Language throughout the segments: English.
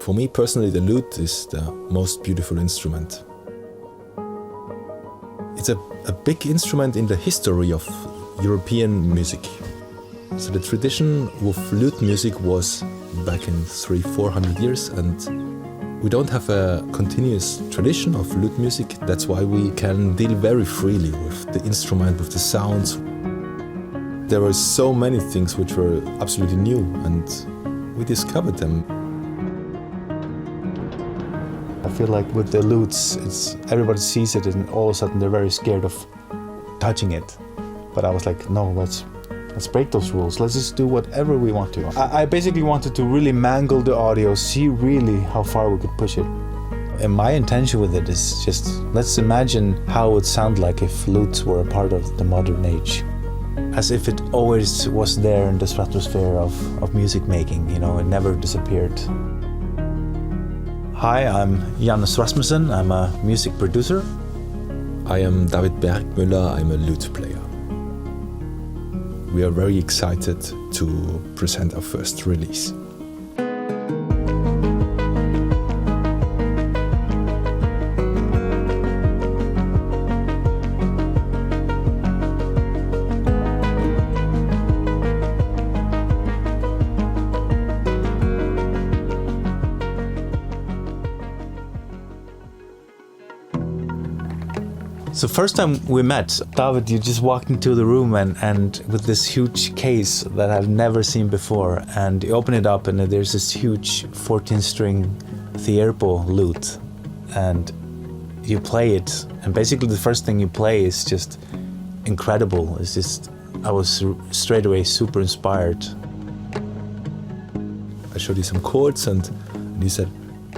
For me personally, the lute is the most beautiful instrument. It's a big instrument in the history of European music. So the tradition with lute music was back in 300-400 years, and we don't have a continuous tradition of lute music. That's why we can deal very freely with the instrument, with the sounds. There were so many things which were absolutely new, and we discovered them. I feel like with the lutes, everybody sees it and all of a sudden they're very scared of touching it. But I was like, no, let's break those rules. Let's just do whatever we want to. I basically wanted to really mangle the audio, see really how far we could push it. And my intention with it is just, let's imagine how it would sound like if lutes were a part of the modern age. As if it always was there in the stratosphere of music making, you know, it never disappeared. Hi, I'm Janus Rasmussen, I'm a music producer. I am Bergmüller, I'm a lute player. We are very excited to present our first release. So first time we met, David, you just walked into the room and with this huge case that I've never seen before, and you open it up and there's this huge 14-string Thierpo lute, and you play it, and basically the first thing you play is just incredible. It's just, I was straight away super inspired. I showed you some chords and you said,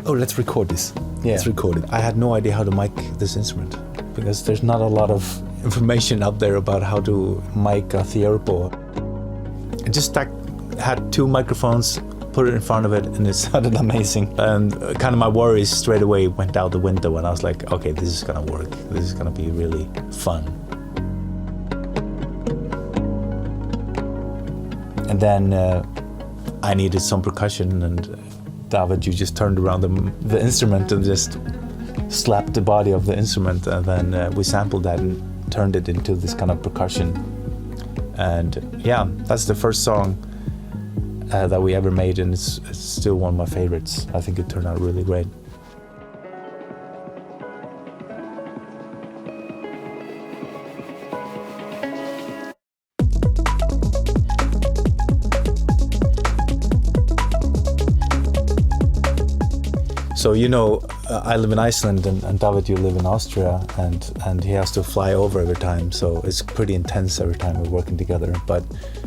oh, let's record this. Yeah. Let's record it. I had no idea how to mic this instrument, because there's not a lot of information out there about how to mic a Thierpo. I just had 2 microphones, put it in front of it, and it sounded amazing. And kind of my worries straight away went out the window, and I was like, okay, this is gonna work. This is gonna be really fun. And then I needed some percussion, and David, you just turned around the instrument and just slapped the body of the instrument, and then we sampled that and turned it into this kind of percussion. And yeah, that's the first song that we ever made, and it's still one of my favorites. I think it turned out really great. So, you know, I live in Iceland and David, you live in Austria, and he has to fly over every time. So it's pretty intense every time we're working together. But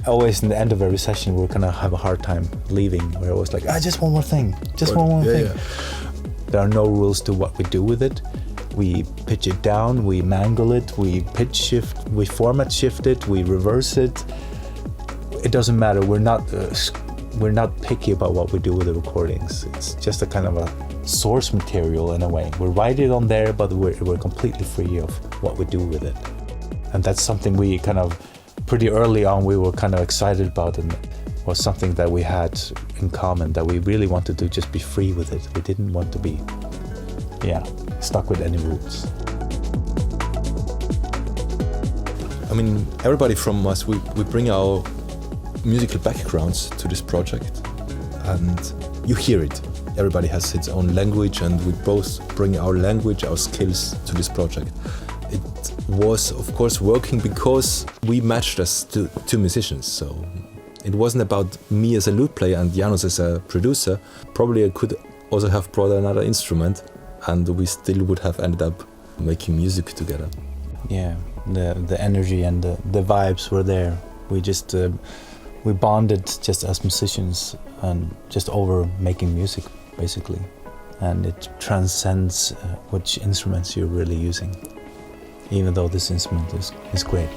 always in the end of every session, we're gonna have a hard time leaving. We're always like, just one more thing, one more thing. Yeah. There are no rules to what we do with it. We pitch it down, we mangle it, we pitch shift, we format shift it, we reverse it. It doesn't matter. We're not picky about what we do with the recordings. It's just a kind of a source material in a way. We write it on there, but we're completely free of what we do with it. And that's something we kind of, pretty early on, we were kind of excited about, and was something that we had in common, that we really wanted to just be free with it. We didn't want to be, stuck with any rules. I mean, everybody from us, we bring our musical backgrounds to this project, and you hear it. Everybody has its own language, and we both bring our language, our skills to this project. It was, of course, working because we matched as two musicians. So it wasn't about me as a lute player and Janus as a producer. Probably I could also have brought another instrument, and we still would have ended up making music together. Yeah, the energy and the vibes were there. We just we bonded just as musicians and just over making music, basically. And it transcends which instruments you're really using, even though this instrument is great.